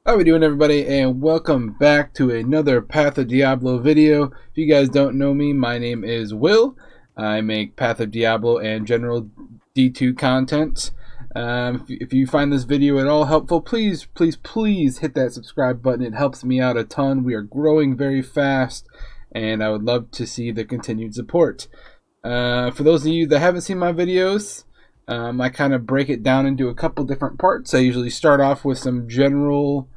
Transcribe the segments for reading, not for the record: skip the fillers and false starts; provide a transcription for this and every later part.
How we doing, everybody, and welcome back to another Path of Diablo video. If you guys don't know me, my name is Will. I make Path of Diablo and general D2 content. If you find this video at all helpful, please hit that subscribe button. It helps me out a ton. We are growing very fast, and I would love to see the continued support. For those of you that haven't seen my videos, I kind of break it down into a couple different parts. I usually start off with some general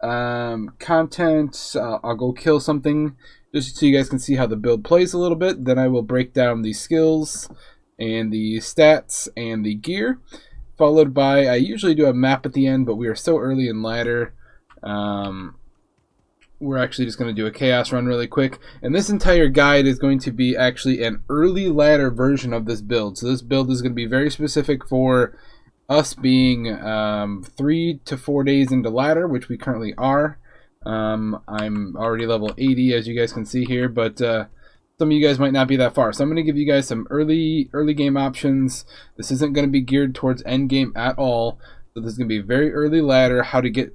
content. I'll go kill something just so you guys can see how the build plays a little bit. Then I will break down the skills and the stats and the gear, followed by, I usually do a map at the end, but we are so early in ladder. We're actually just going to do a chaos run really quick, and this entire guide is going to be actually an early ladder version of this build. So this build is going to be very specific for us being 3 to 4 days into ladder, which we currently are. I'm already level 80, as you guys can see here, but some of you guys might not be that far. So I'm going to give you guys some early game options. This isn't going to be geared towards end game at all. So this is going to be very early ladder, how to get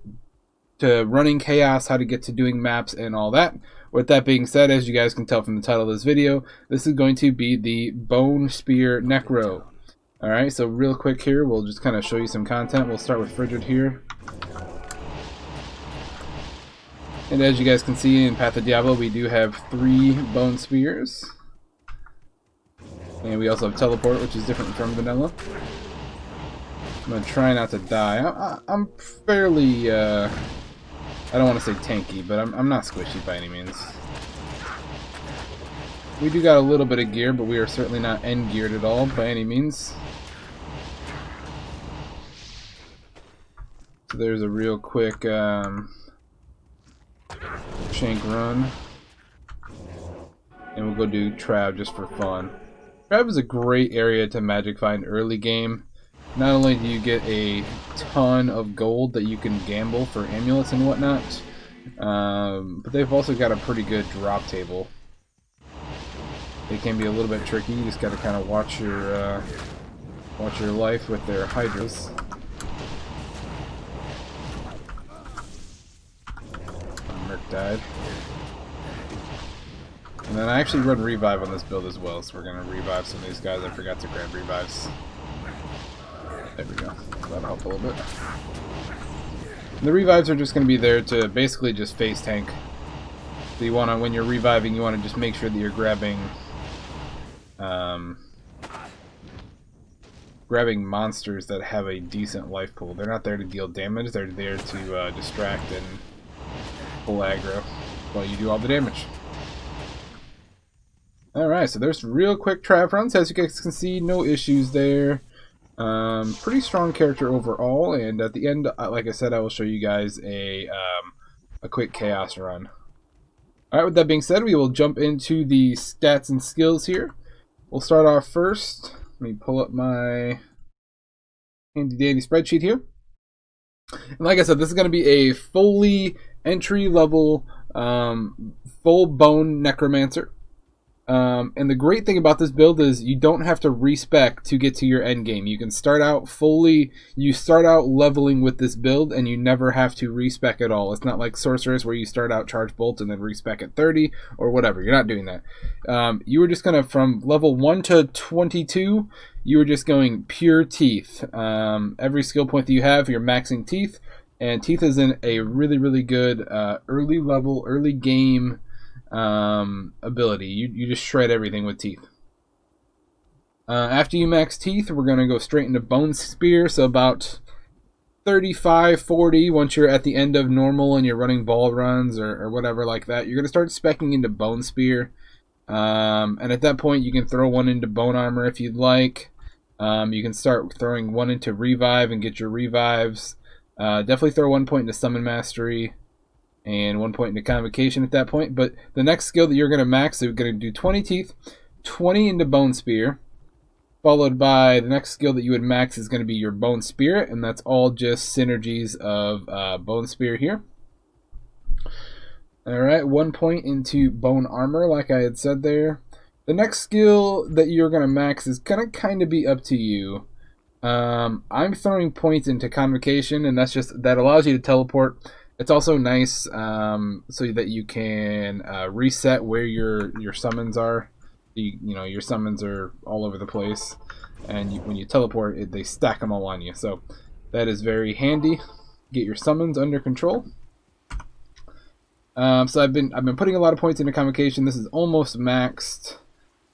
to running chaos, how to get to doing maps and all that. With that being said, as you guys can tell from the title of this video, this is going to be the Bone Spear Necro. Alright, so real quick here, we'll just kind of show you some content. We'll start with Frigid here. And as you guys can see in Path of Diablo, we do have 3 Bone Spears. And we also have Teleport, which is different from Vanilla. I'm going to try not to die. I'm fairly, I don't want to say tanky, but I'm not squishy by any means. We do got a little bit of gear, but we are certainly not end geared at all by any means. So there's a real quick shank run. And we'll go do Trav just for fun. Trav is a great area to magic find early game. Not only do you get a ton of gold that you can gamble for amulets and whatnot, but they've also got a pretty good drop table. They can be a little bit tricky. You just got to kind of watch your life with their hydras. Merc died. And then I actually run revive on this build as well, so we're going to revive some of these guys. I forgot to grab revives. There we go. That'll help a little bit. The revives are just going to be there to basically just face tank. So you want to, when you're reviving, you want to just make sure that you're grabbing monsters that have a decent life pool. They're not there to deal damage, they're there to distract and pull aggro while you do all the damage. Alright, so there's real quick Trav runs. As you guys can see, no issues there. Pretty strong character overall, and at the end, like I said, I will show you guys a quick chaos run. Alright, with that being said, we will jump into the stats and skills here. We'll start off first. Let me pull up my handy dandy spreadsheet here. And like I said, this is going to be a fully entry level full bone necromancer. And the great thing about this build is you don't have to respec to get to your end game. You can start out leveling with this build and you never have to respec at all. It's not like Sorceress where you start out charge bolt and then respec at 30 or whatever. You're not doing that. You were just gonna, from level 1 to 22, you were just going pure teeth. Every skill point that you have, you're maxing teeth, and teeth is in a really good early level, early game ability. You just shred everything with teeth. After you max teeth, we're going to go straight into Bone Spear, so about 35, 40, once you're at the end of normal and you're running ball runs or whatever like that, you're going to start speccing into Bone Spear. And at that point, you can throw one into Bone Armor if you'd like. You can start throwing one into Revive and get your revives. Definitely throw 1 point into Summon Mastery and 1 point into Convocation at that point. But the next skill that you're going to max, so you're going to do 20 teeth, 20 into Bone Spear, followed by the next skill that you would max is going to be your Bone Spirit, and that's all just synergies of Bone Spear here. Alright, 1 point into Bone Armor, like I had said there. The next skill that you're going to max is going to kind of be up to you. I'm throwing points into Convocation, and that allows you to teleport It's also nice so that you can reset where your summons are. You know, your summons are all over the place, and when you teleport, they stack them all on you. So that is very handy. Get your summons under control. So I've been putting a lot of points into convocation. This is almost maxed.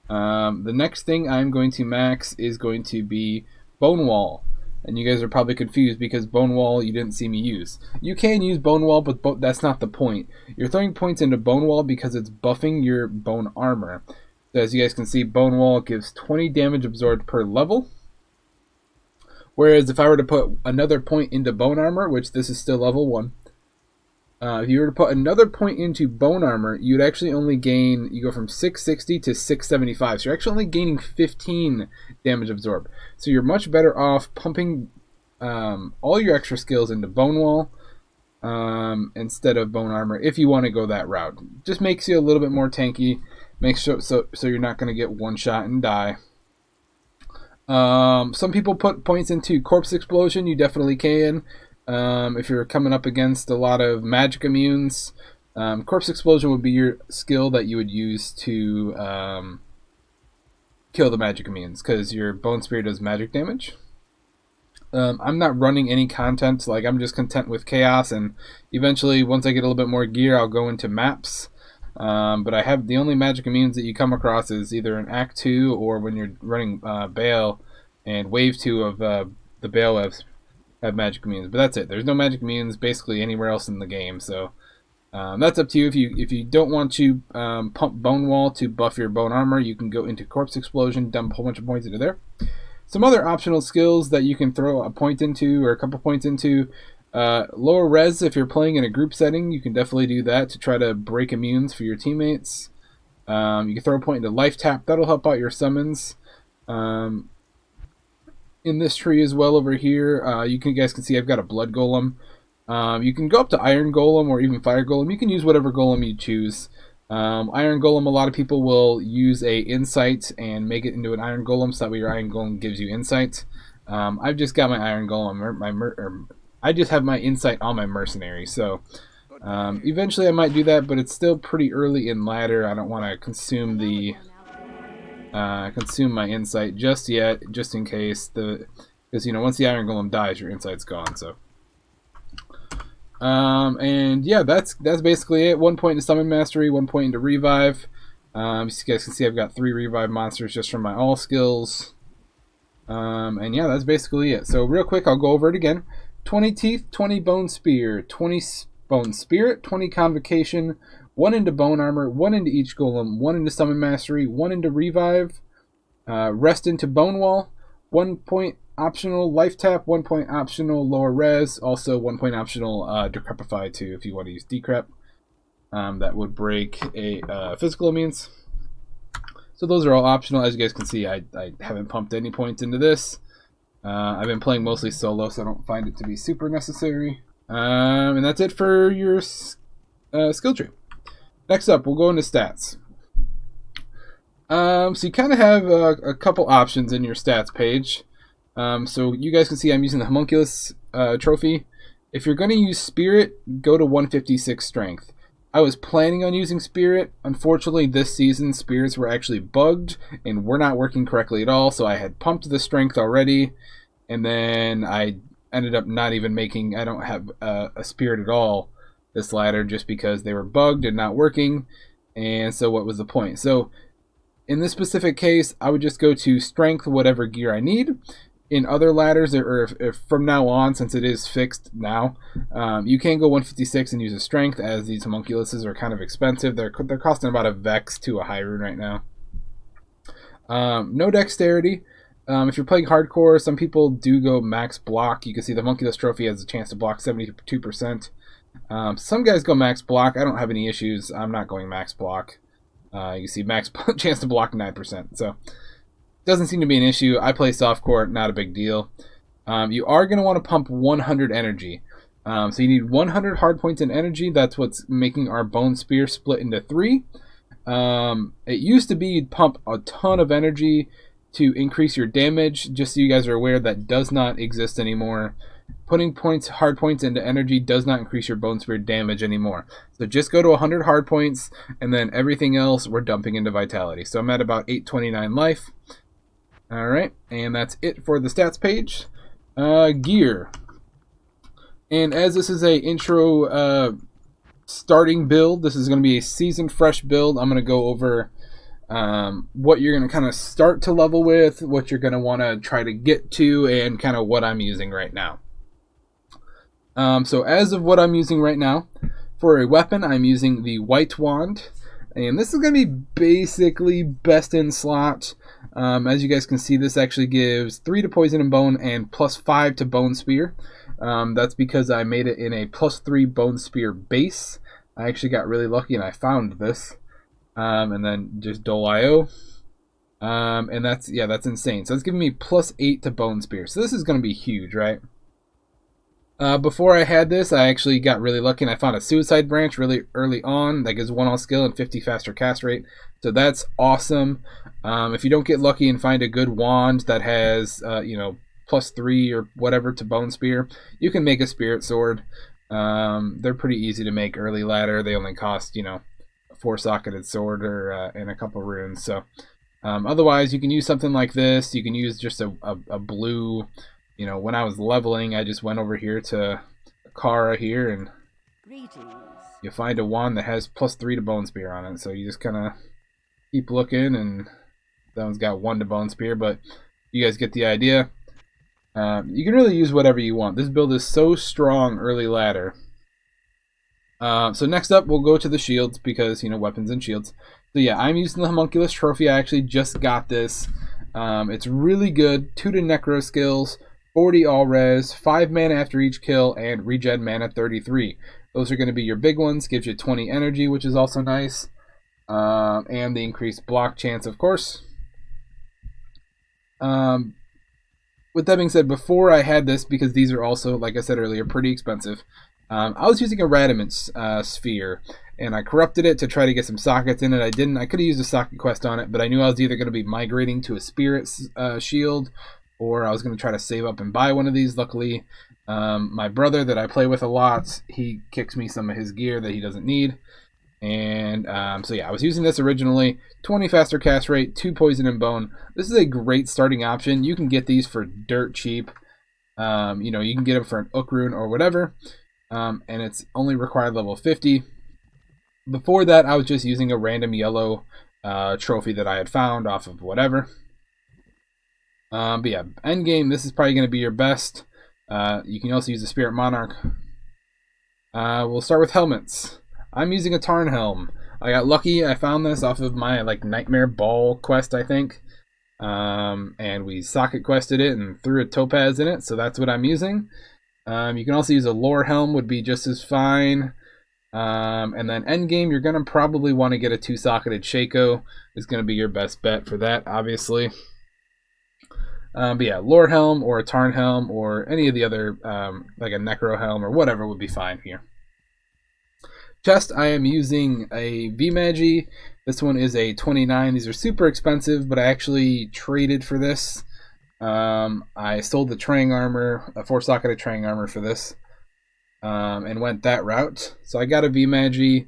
The next thing I'm going to max is going to be Bone Wall. And you guys are probably confused because Bone Wall you didn't see me use. You can use Bone Wall, but that's not the point. You're throwing points into Bone Wall because it's buffing your bone armor. So as you guys can see, Bone Wall gives 20 damage absorbed per level. Whereas if I were to put another point into Bone Armor, which this is still level 1, if you were to put another point into Bone Armor, you'd actually only gain, you go from 660 to 675. So you're actually only gaining 15 damage absorbed. So you're much better off pumping all your extra skills into Bone Wall instead of Bone Armor if you want to go that route. Just makes you a little bit more tanky. Makes sure so you're not going to get one shot and die. Some people put points into Corpse Explosion. You definitely can. If you're coming up against a lot of magic immunes, Corpse Explosion would be your skill that you would use to kill the magic immunes, because your Bone Spear does magic damage. I'm not running any content, like I'm just content with Chaos, and eventually once I get a little bit more gear I'll go into maps. But I have the only magic immunes that you come across is either in Act 2 or when you're running Bale, and Wave 2 of the Bale have magic immunes, but that's it. There's no magic immunes basically anywhere else in the game, so that's up to you. If you don't want to pump Bone Wall to buff your bone armor, you can go into Corpse Explosion, dump a whole bunch of points into there. Some other optional skills that you can throw a point into or a couple points into. Lower res, if you're playing in a group setting, you can definitely do that to try to break immunes for your teammates. You can throw a point into Life Tap. That'll help out your summons. In this tree as well over here, you guys can see I've got a Blood Golem. You can go up to Iron Golem or even Fire Golem. You can use whatever Golem you choose. Iron Golem, a lot of people will use a Insight and make it into an Iron Golem, so that way your Iron Golem gives you Insight. I've just got my Iron Golem, I just have my Insight on my Mercenary, so eventually I might do that, but it's still pretty early in ladder. I don't want to consume my Insight just yet, just in case, because once the Iron Golem dies, your Insight's gone. So, and yeah, that's basically it. 1 point into Summon Mastery, 1 point into Revive. As you guys can see, I've got 3 Revive monsters just from my all skills. And yeah, that's basically it. So real quick, I'll go over it again. 20 Teeth, 20 Bone Spear, 20 Bone Spirit, 20 Convocation, 1 into Bone Armor, 1 into each Golem, 1 into Summon Mastery, 1 into Revive, rest into Bone Wall, 1 point optional Life Tap, 1 point optional Lower Res, also 1 point optional Decrepify too if you want to use Decrep. That would break a physical immunes. So those are all optional. As you guys can see, I haven't pumped any points into this. I've been playing mostly solo, so I don't find it to be super necessary. And that's it for your skill tree. Next up, we'll go into stats. So you kind of have a couple options in your stats page. So you guys can see I'm using the Homunculus trophy. If you're going to use Spirit, go to 156 Strength. I was planning on using Spirit. Unfortunately, this season, Spirits were actually bugged and were not working correctly at all, so I had pumped the Strength already, and then I ended up not even making... I don't have a Spirit at all this ladder just because they were bugged and not working, and so what was the point? So in this specific case, I would just go to Strength, whatever gear I need. In other ladders, or if from now on, since it is fixed now, you can go 156 and use a Strength, as these Homunculuses are kind of expensive. They're costing about a Vex to a High Rune right now. No Dexterity. If you're playing hardcore, some people do go max block. You can see the Homunculus trophy has a chance to block 72%. Some guys go max block. I don't have any issues. I'm not going max block. You can see max chance to block 9%. So doesn't seem to be an issue. I play softcore, not a big deal. You are going to want to pump 100 energy. So you need 100 hard points in energy. That's what's making our Bone Spear split into 3. It used to be you'd pump a ton of energy to increase your damage. Just so you guys are aware, that does not exist anymore. putting hard points into energy does not increase your bone spear damage anymore. So just go to 100 hard points, and then everything else we're dumping into vitality. So I'm at about 829 life. All right, and that's it for the stats page. Gear. And as this is a intro starting build, this is going to be a season fresh build. I'm going to go over what you're going to kind of start to level with, what you're going to want to try to get to, and kind of what I'm using right now. So as of what I'm using right now, for a weapon, I'm using the White Wand. And this is going to be basically best in slot. As you guys can see, this actually gives 3 to Poison and Bone and +5 to Bone Spear. That's because I made it in a +3 Bone Spear base. I actually got really lucky and I found this. And then just Dole IO. And that's insane. So it's giving me +8 to Bone Spear. So this is going to be huge, right? Before I had this, I actually got really lucky and I found a Suicide Branch really early on that gives 1 all skill and 50 faster cast rate. So that's awesome. If you don't get lucky and find a good wand that has, +3 or whatever to Bone Spear, you can make a Spirit Sword. They're pretty easy to make early ladder. They only cost, a 4-socketed sword or and a couple runes. So otherwise, you can use something like this. You can use just a blue. When I was leveling, I just went over here to Kara here, and you find a wand that has +3 to Bone Spear on it. So you just kind of keep looking, and that one's got 1 to Bone Spear, but you guys get the idea. You can really use whatever you want. This build is so strong early ladder. So next up, we'll go to the shields, because, weapons and shields. So yeah, I'm using the Homunculus Trophy. I actually just got this. It's really good. 2 to Necro skills, 40 all res, 5 mana after each kill, and regen mana 33. Those are going to be your big ones. Gives you 20 energy, which is also nice. And the increased block chance, of course. With that being said, before I had this, because these are also, like I said earlier, pretty expensive, I was using a Radamant sphere, and I corrupted it to try to get some sockets in it. I didn't. I could have used a socket quest on it, but I knew I was either going to be migrating to a Spirit Shield, or I was going to try to save up and buy one of these. Luckily, my brother that I play with a lot, he kicks me some of his gear that he doesn't need. And so yeah, I was using this originally. 20 faster cast rate, 2 Poison and Bone. This is a great starting option. You can get these for dirt cheap. You can get them for an Ook rune or whatever. And it's only required level 50. Before that, I was just using a random yellow trophy that I had found off of whatever. But yeah, endgame, this is probably going to be your best. You can also use the Spirit Monarch. We'll start with helmets. I'm using a Tarn Helm. I got lucky. I found this off of my Nightmare Ball quest, I think. And we socket quested it and threw a topaz in it, so that's what I'm using. You can also use a Lore Helm, would be just as fine. And then endgame, you're going to probably want to get a 2-socketed Shaco. Is going to be your best bet for that, obviously. But yeah, Lore Helm or a Tarn Helm or any of the other, like a Necro Helm or whatever would be fine here. Chest, I am using a VMAGI. This one is a 29. These are super expensive, but I actually traded for this. I sold the Trang armor, a 4-socketed Trang armor for this, and went that route. So I got a VMAGI.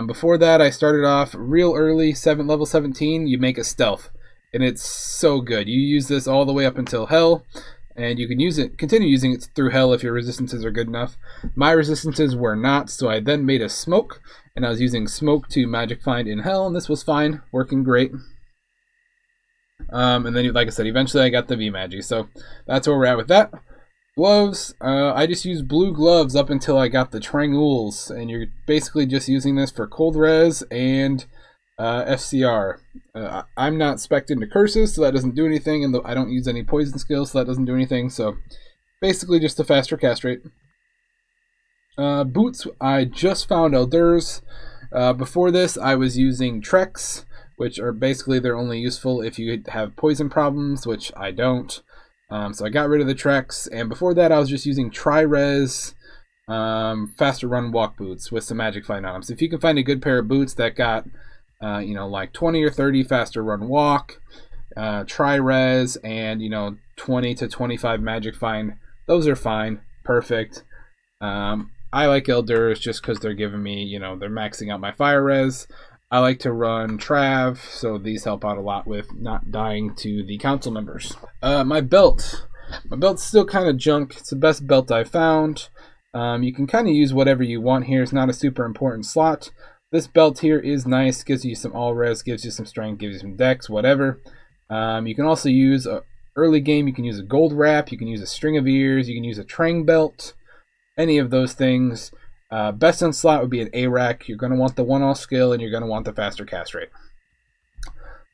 Before that, I started off real early, level 17. You make a stealth, and it's so good. You use this all the way up until hell, and you can continue using it through hell if your resistances are good enough. My resistances were not, so I then made a smoke, and I was using smoke to magic find in hell, and this was fine, working great. And then, like I said, eventually I got the VMAGI, so that's where we're at with that. Gloves, I just used blue gloves up until I got the Trangules, and you're basically just using this for cold res and FCR. I'm not spec'd into curses, so that doesn't do anything, and I don't use any poison skills, so that doesn't do anything, so basically just a faster cast rate. Boots, I just found Eldur's. Before this, I was using Treks, which are basically, they're only useful if you have poison problems, which I don't. So I got rid of the Treks, and before that, I was just using Tri-Res, faster run walk boots with some magic find on them. So if you can find a good pair of boots that got like 20 or 30 faster run walk, Tri-Res, and 20 to 25 magic find, those are fine. perfect. I like Elders just because they're giving me, you know, they're maxing out my fire res. I like to run Trav, so these help out a lot with not dying to the council members. My belt. My belt's still kind of junk. It's the best belt I've found. You can kind of use whatever you want here. It's not a super important slot. This belt here is nice. Gives you some all res, gives you some strength, gives you some dex, whatever. You can also use early game. You can use a gold wrap. You can use a string of ears. You can use a Trang belt. Any of those things. Best in slot would be an ARAC. You're going to want the 1-off skill, and you're going to want the faster cast rate.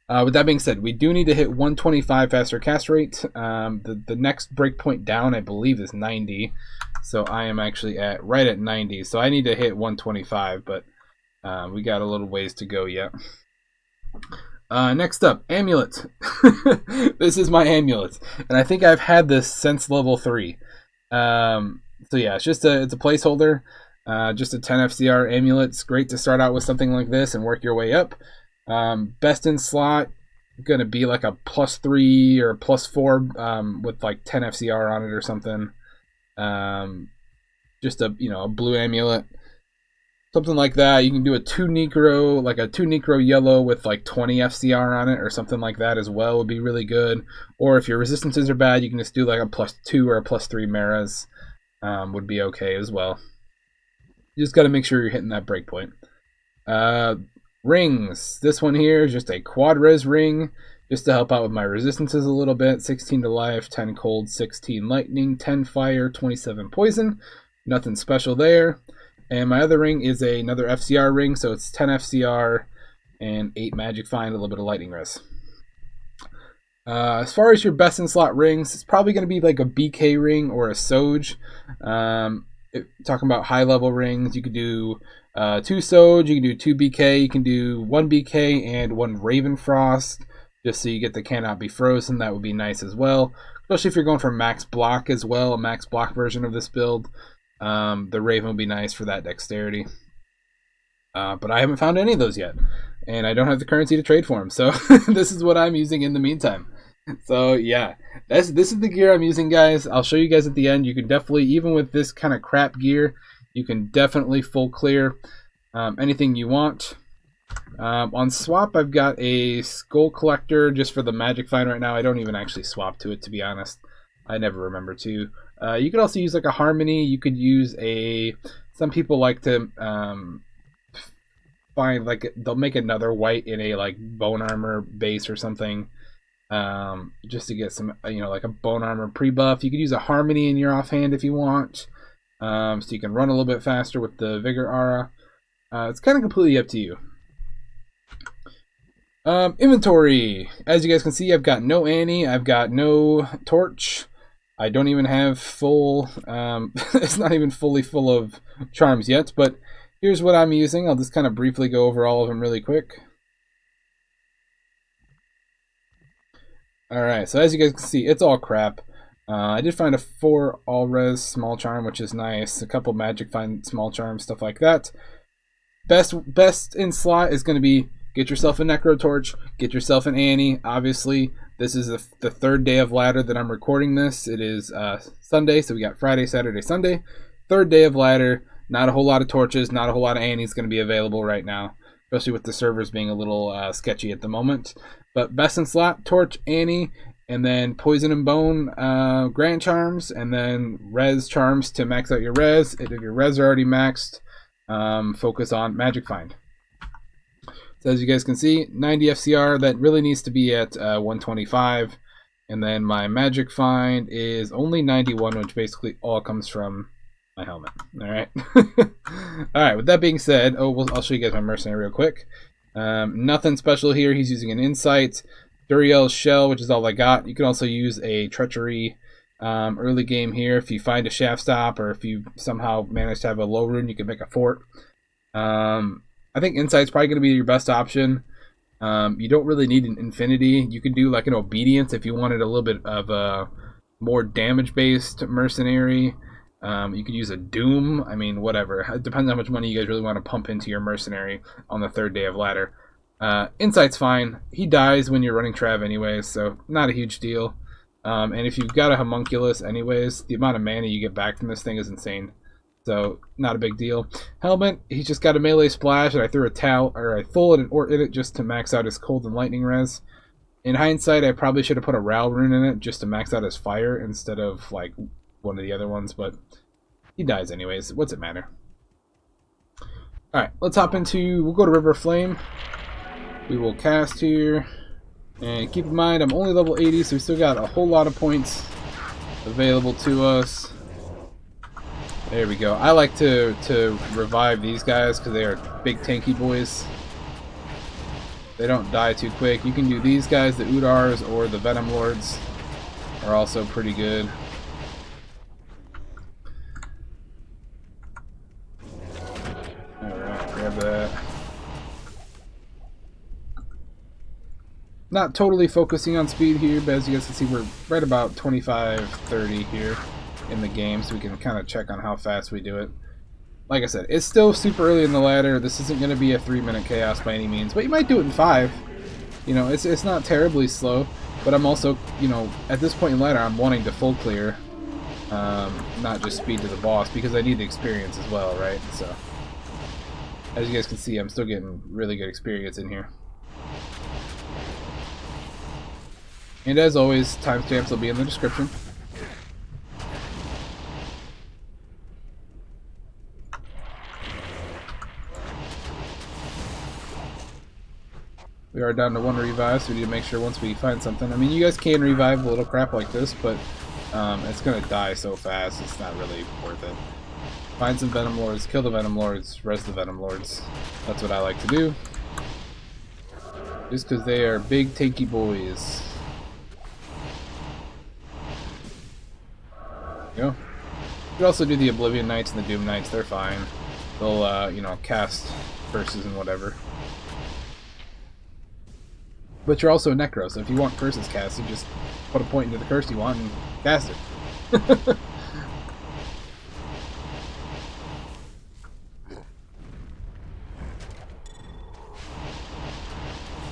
With that being said, we do need to hit 125 faster cast rate. The next breakpoint down, I believe, is 90. So I am actually right at 90. So I need to hit 125, but we got a little ways to go yet. Next up, amulet. This is my amulet, and I think I've had this since level 3. So yeah, it's a placeholder, just a 10 FCR amulet. It's great to start out with something like this and work your way up. Best in slot, gonna be like a +3 or +4 with like 10 FCR on it or something. Just a blue amulet, something like that. You can do a 2 Necro, like a 2 Necro yellow with like 20 FCR on it or something like that as well would be really good. Or if your resistances are bad, you can just do like a +2 or a +3 Maras. Would be okay as well. You just got to make sure you're hitting that breakpoint. Rings. This one here is just a quad res ring, just to help out with my resistances a little bit. 16 to life, 10 cold, 16 lightning, 10 fire, 27 poison. Nothing special there. And my other ring is another FCR ring, so it's 10 FCR and 8 magic find, a little bit of lightning res. As far as your best in slot rings, it's probably going to be like a BK ring or a Soj. Talking about high level rings, you could do 2 Soj, you can do 2 BK, you can do 1 BK and 1 Ravenfrost, just so you get the cannot be frozen. That would be nice as well, especially if you're going for max block as well, a max block version of this build. The Raven would be nice for that dexterity. But I haven't found any of those yet, and I don't have the currency to trade for them, so this is what I'm using in the meantime. So yeah, this is the gear I'm using, guys. I'll show you guys at the end. You can definitely, even with this kind of crap gear, you can definitely full clear anything you want. On swap, I've got a Skull Collector just for the magic find right now. I don't even actually swap to it, to be honest. I never remember to. You could also use like a Harmony. You could use some people like to find like they'll make another white in a like bone armor base or something, just to get some like a bone armor pre-buff. You could use a Harmony in your offhand if you want, so you can run a little bit faster with the Vigor Aura. It's kind of completely up to you. Inventory. As you guys can see, I've got no Annie, I've got no Torch. I don't even have full, it's not even fully full of charms yet, but here's what I'm using. I'll just kind of briefly go over all of them really quick. Alright, so as you guys can see, it's all crap. I did find a 4 all-res small charm, which is nice. A couple magic find small charms, stuff like that. Best in slot is going to be get yourself a Necro Torch, get yourself an Annie. Obviously, this is the 3rd day of ladder that I'm recording this. It is Sunday, so we got Friday, Saturday, Sunday. 3rd day of ladder. Not a whole lot of torches, not a whole lot of Annies going to be available right now, especially with the servers being a little sketchy at the moment. But best in slot, Torch, Annie, and then Poison and Bone Grand Charms, and then Res Charms to max out your Res. If your Res are already maxed, focus on Magic Find. So as you guys can see, 90 FCR, that really needs to be at 125. And then my Magic Find is only 91, which basically all comes from my helmet. Alright. Alright, with that being said, I'll show you guys my mercenary real quick. Nothing special here. He's using an Insight, Duriel's Shell, which is all I got. You can also use a Treachery early game here. If you find a Shaft Stop, or if you somehow manage to have a low rune, you can make a fort. I think Insight's probably going to be your best option. You don't really need an Infinity. You can do like an Obedience if you wanted a little bit of a more damage-based mercenary. You could use a Doom. I mean, whatever. It depends how much money you guys really want to pump into your mercenary on the 3rd day of ladder. Insight's fine. He dies when you're running Trav anyways, so not a huge deal. And if you've got a homunculus anyways, the amount of mana you get back from this thing is insane. So, not a big deal. Helmet, he's just got a melee splash, and I threw a towel, or I folded an ort in it just to max out his cold and lightning res. In hindsight, I probably should have put a Ral rune in it just to max out his fire instead of, like, one of the other ones, but he dies anyways. What's it matter? Alright, let's hop into... We'll go to Riverflame. We will cast here. And keep in mind, I'm only level 80, so we still got a whole lot of points available to us. There we go. I like to revive these guys because they are big tanky boys. They don't die too quick. You can do these guys, the Udars or the Venom Lords are also pretty good. Alright, grab that. Not totally focusing on speed here, but as you guys can see, we're right about 25-30 here in the game, so we can kind of check on how fast we do it. Like I said, it's still super early in the ladder. This isn't going to be a 3-minute chaos by any means, but you might do it in 5. You know, it's not terribly slow, but I'm also, you know, at this point in ladder, I'm wanting to full clear, not just speed to the boss, because I need the experience as well, right? So, as you guys can see, I'm still getting really good experience in here. And as always, timestamps will be in the description. We are down to 1 revive, so we need to make sure once we find something. I mean, you guys can revive a little crap like this, but it's going to die so fast, it's not really worth it. Find some Venom Lords, kill the Venom Lords, res the Venom Lords. That's what I like to do. Just because they are big, tanky boys. There you go. You can also do the Oblivion Knights and the Doom Knights, they're fine. They'll, you know, cast curses and whatever. But you're also a Necro, so if you want curses cast, you just put a point into the curse you want and cast it.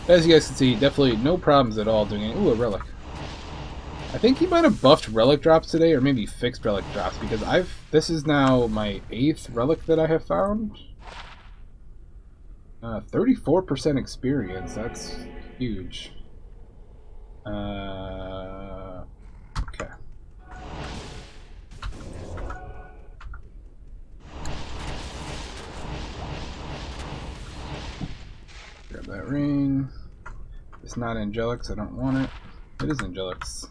As you guys can see, definitely no problems at all doing it. Ooh, a relic. I think he might have buffed relic drops today, or maybe fixed relic drops, because this is now my 8th relic that I have found. 34% experience, that's huge. Okay. Grab that ring. It's not Angelics, I don't want it. It is Angelics.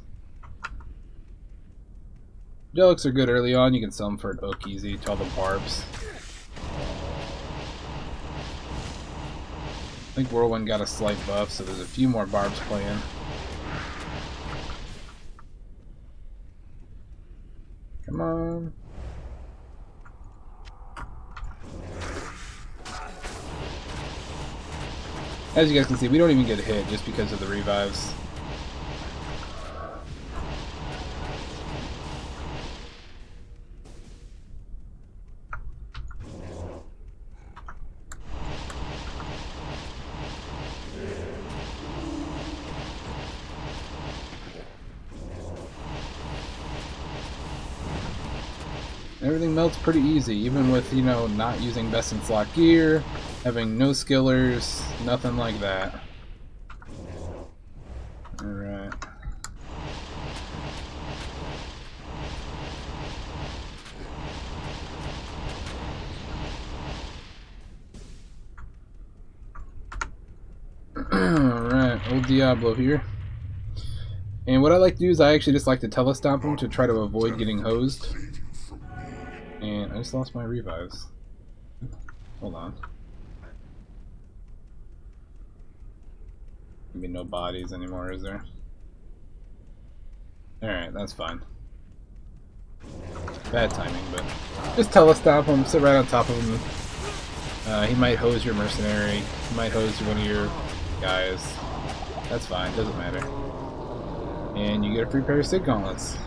Angelics are good early on, you can sell them for an oak easy to all the barbs. I think Whirlwind got a slight buff, so there's a few more barbs playing. Come on. As you guys can see, we don't even get hit just because of the revives. Everything melts pretty easy, even with, you know, not using best in slot gear, having no skillers, nothing like that. Alright. Alright, old Diablo here. And what I like to do is I actually just like to telestomp him to try to avoid getting hosed. And I just lost my revives. Hold on. Maybe no bodies anymore, is there? Alright, that's fine. Bad timing, but just telestomp him, sit right on top of him. He might hose your mercenary, he might hose one of your guys. That's fine, doesn't matter. And you get a free pair of Sig Gauntlets.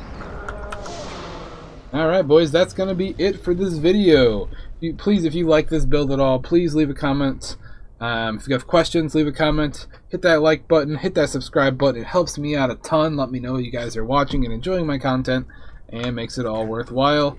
Alright boys, that's going to be it for this video. Please, if you like this build at all, please leave a comment If you have questions, leave a comment, hit that like button, hit that subscribe button. It helps me out a ton. Let me know you guys are watching and enjoying my content, and makes it all worthwhile.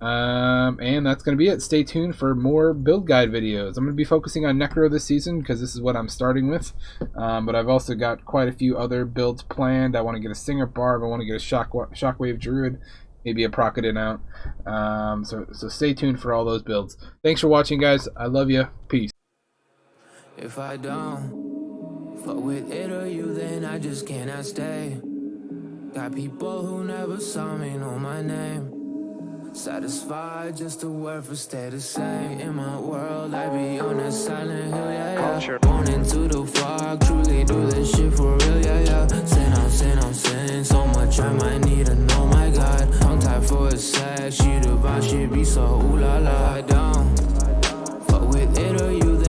And that's going to be it. Stay tuned for more build guide videos. I'm going to be focusing on Necro this season because this is what I'm starting with. But I've also got quite a few other builds planned. I want to get a Singer Barb. I want to get a Shockwave Druid. Maybe a Procodin out. So stay tuned for all those builds. Thanks for watching, guys. I love you. Peace. If I don't fuck with it or you, then I just cannot stay. Got people who never saw me know my name. Satisfied just to work for stay the same. In my world, I be on that silent hill, yeah, yeah. Born into the fog, truly do this shit for real.